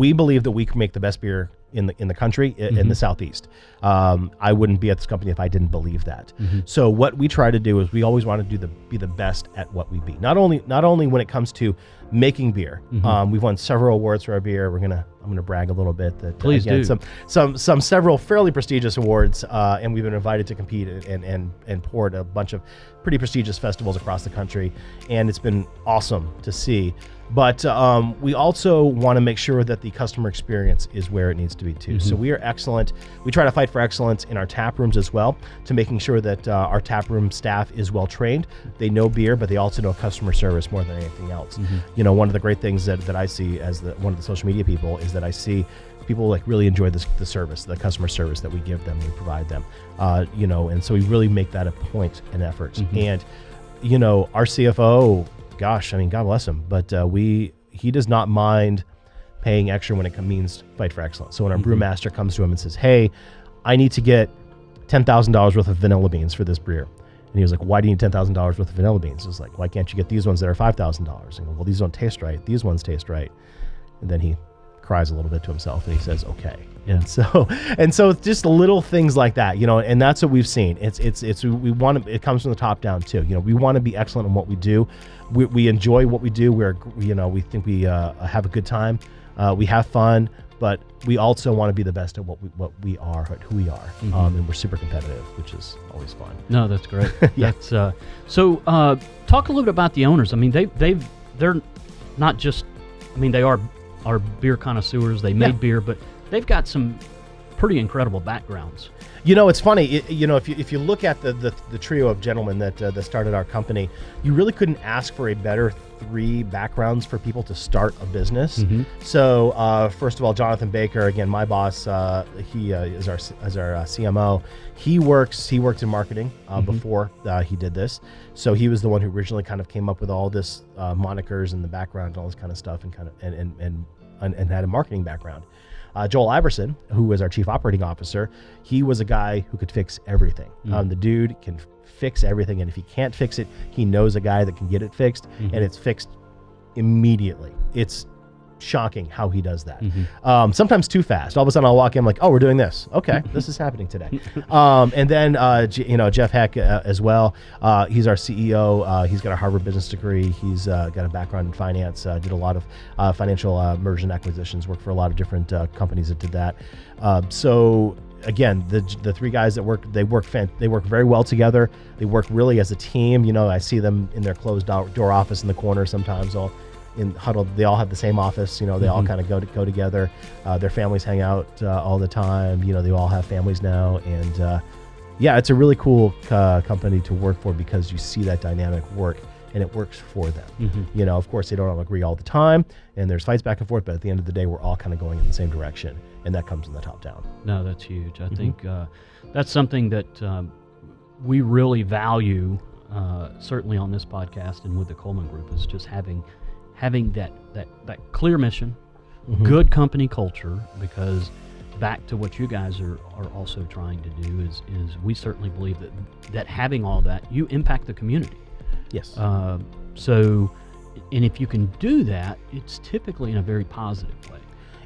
we believe that we can make the best beer in the country, in the Southeast. I wouldn't be at this company if I didn't believe that. So what we try to do is we always want to be the best at what we be. Not only when it comes to making beer. We've won several awards for our beer. I'm gonna brag a little bit that Please do. some several fairly prestigious awards, and we've been invited to compete and pour at a bunch of pretty prestigious festivals across the country, and it's been awesome to see. But we also want to make sure that the customer experience is where it needs to be too. So we are excellent. We try to fight for excellence in our tap rooms as well, to making sure that our tap room staff is well trained. They know beer, but they also know customer service more than anything else. You know, one of the great things that I see as one of the social media people is that I see people like really enjoy the service, the customer service that we give them, we provide them. You know, and so we really make that a point and effort. And you know, our CFO, gosh, I mean, God bless him, but he does not mind paying extra when it means fight for excellence. So when our brewmaster comes to him and says, "Hey, I need to get $10,000 worth of vanilla beans for this beer," and he was like, "Why do you need $10,000 worth of vanilla beans?" It was like, "Why can't you get these ones that are $5,000?" And go, "Well, these don't taste right. These ones taste right." And then he cries a little bit to himself and he says, "Okay." And so it's just little things like that, you know, and that's what we've seen. We want to, it comes from the top down too. You know, we want to be excellent in what we do. We enjoy what we do. We think we have a good time. We have fun, but we also want to be the best at what we are, at who we are. And we're super competitive, which is always fun. No, that's great. Yeah. That's, so talk a little bit about the owners. I mean, they're not just, I mean, they are beer connoisseurs. They made beer, but they've got some pretty incredible backgrounds. You know, it's funny. You know, if you look at the trio of gentlemen that started our company, you really couldn't ask for a better 3 backgrounds for people to start a business. So first of all, Jonathan Baker, again, my boss, he is our CMO. He worked in marketing before he did this. So he was the one who originally kind of came up with all this monikers and the background and all this kind of stuff, and had a marketing background. Joel Iverson, who was our chief operating officer, he was a guy who could fix everything. The dude can fix everything, and if he can't fix it, he knows a guy that can get it fixed, and it's fixed immediately. It's shocking how he does that. Sometimes too fast. All of a sudden I'll walk in like, "Oh, we're doing this. Okay, this is happening today." And then Jeff Heck as well. He's our CEO. He's got a Harvard business degree. He's got a background in finance. Did a lot of financial merger and acquisitions. Worked for a lot of different companies that did that. So again, the 3 guys that work very well together. They work really as a team. You know, I see them in their closed door office in the corner sometimes. Huddled, they all have the same office. You know, they all kind of go together. Their families hang out all the time. You know, they all have families now, and yeah, it's a really cool company to work for because you see that dynamic work, and it works for them. You know, of course, they don't all agree all the time, and there's fights back and forth, but at the end of the day, we're all kind of going in the same direction, and that comes from the top down. No, that's huge. I think that's something that we really value, certainly on this podcast and with the Coleman Group, is just having that clear mission, good company culture, because back to what you guys are also trying to do is we certainly believe that having all that, you impact the community. Yes. So, and if you can do that, it's typically in a very positive way.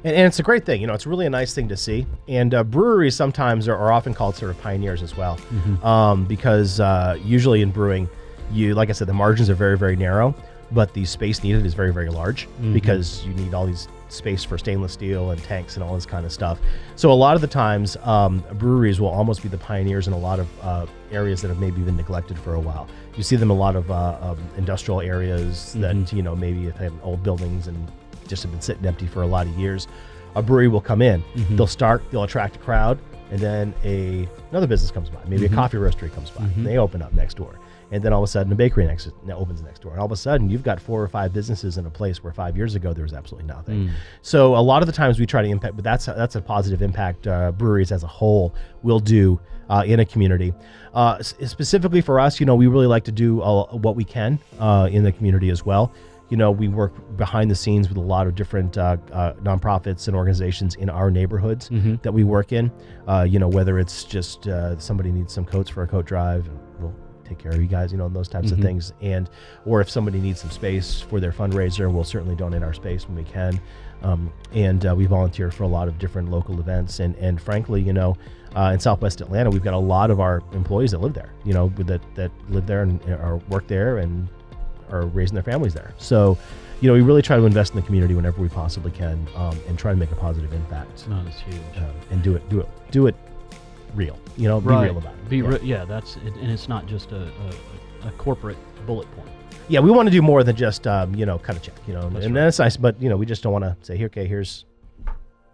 And it's a great thing. You know, it's really a nice thing to see. And breweries sometimes are often called sort of pioneers as well, because usually in brewing, like I said, the margins are very, very narrow, but the space needed is very, very large because you need all these space for stainless steel and tanks and all this kind of stuff. So a lot of the times, breweries will almost be the pioneers in a lot of areas that have maybe been neglected for a while. You see them in a lot of industrial areas that, you know, maybe if they have old buildings and just have been sitting empty for a lot of years. A brewery will come in, they'll attract a crowd, and then another business comes by. Maybe a coffee roastery comes by, and they open up next door. And then all of a sudden a bakery opens next door. And all of a sudden you've got 4 or 5 businesses in a place where 5 years ago there was absolutely nothing. So a lot of the times we try to impact, but that's a positive impact breweries as a whole will do in a community. Specifically for us, you know, we really like to do what we can in the community as well. You know, we work behind the scenes with a lot of different nonprofits and organizations in our neighborhoods that we work in. You know, whether it's just somebody needs some coats for a coat drive, and we'll take care of you guys, you know, and those types of things. Or if somebody needs some space for their fundraiser, we'll certainly donate our space when we can. And we volunteer for a lot of different local events. And frankly, in Southwest Atlanta, we've got a lot of our employees that live there, that live there and are work there and are raising their families there. So, we really try to invest in the community whenever we possibly can, and try to make a positive impact. No, that's huge. And do it real. Be real about it. That's it, and it's not just a corporate bullet point. Yeah, we want to do more than just cut a check. That's that's nice, but we just don't want to say, okay, here's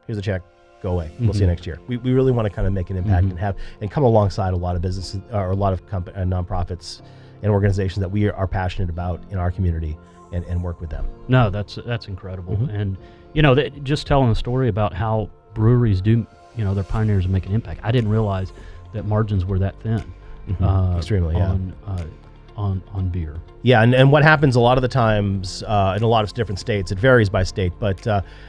the check, go away. We'll see you next year. We really want to kind of make an impact and come alongside a lot of businesses or a lot of nonprofits and organizations that we are passionate about in our community and work with them. No, that's incredible. And just telling a story about how breweries do, they're pioneers of making impact. I didn't realize that margins were that thin. Extremely, yeah. On beer. Yeah, and what happens a lot of the times in a lot of different states, it varies by state, but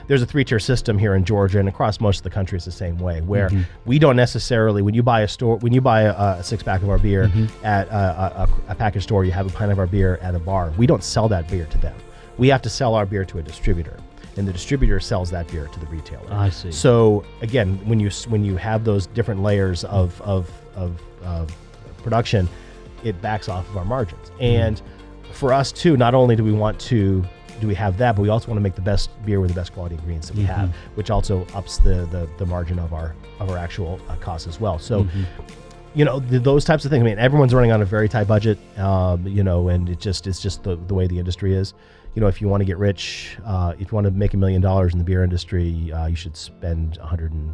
there's a 3-tier system here in Georgia, and across most of the country it's the same way, where we don't necessarily, when you buy a 6-pack of our beer at a package store, you have a pint of our beer at a bar, we don't sell that beer to them. We have to sell our beer to a distributor, and the distributor sells that beer to the retailer. I see. So again, when you have those different layers of production, it backs off of our margins. And for us too, not only do we have that, but we also want to make the best beer with the best quality ingredients that we have, which also ups the margin of our actual costs as well. So, those types of things. I mean, everyone's running on a very tight budget, and it's just the way the industry is. If you want to get rich, if you want to make $1 million in the beer industry, you should spend $100,000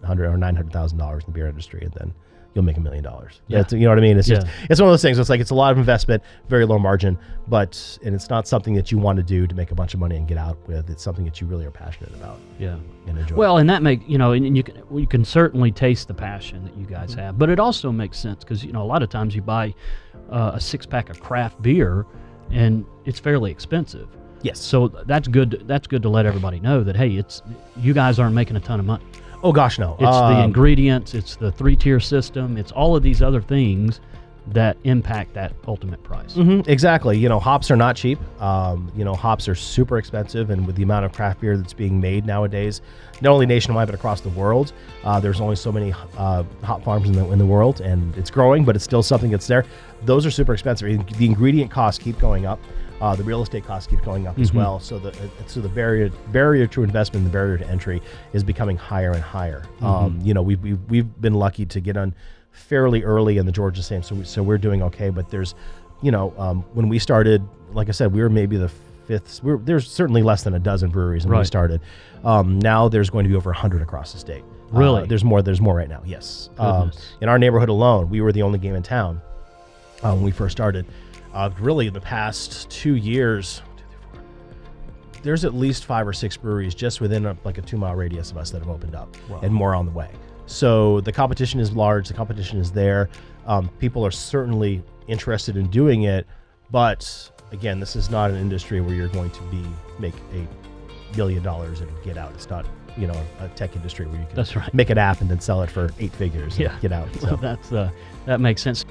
or $900,000 in the beer industry, and then you'll make $1 million. Yeah. You know what I mean? It's just, it's one of those things. It's like, it's a lot of investment, very low margin, and it's not something that you want to do to make a bunch of money and get out with. It's something that you really are passionate about. Yeah. And enjoy. Well, and that and you can certainly taste the passion that you guys have, but it also makes sense because, a lot of times you buy a 6-pack of craft beer and it's fairly expensive. Yes. So that's good. That's good to let everybody know that, hey, you guys aren't making a ton of money. Oh gosh, no. It's the ingredients, it's the 3-tier system, it's all of these other things that impact that ultimate price. Exactly. Hops are not cheap. Hops are super expensive, and with the amount of craft beer that's being made nowadays, not only nationwide but across the world, there's only so many hop farms in the world, and it's growing, but it's still something that's there. Those are super expensive. The ingredient costs keep going up. The real estate costs keep going up as well. So the barrier to investment, the barrier to entry, is becoming higher and higher. We've been lucky to get on fairly early in the Georgia scene, so we're doing okay. But there's, when we started, like I said, we were maybe the 5th. There's certainly less than a dozen breweries when we started. Now there's going to be over 100 across the state. Really? There's more right now. Yes. In our neighborhood alone, we were the only game in town when we first started. Really, in the past 2 years, there's at least 5 or 6 breweries just within a 2-mile radius of us that have opened up, and more on the way. So the competition is large. The competition is there. People are certainly interested in doing it, but again, this is not an industry where you're going to make $1 billion and get out. It's not a tech industry where you can make an app and then sell it for 8 figures and get out. So. Well, that makes sense.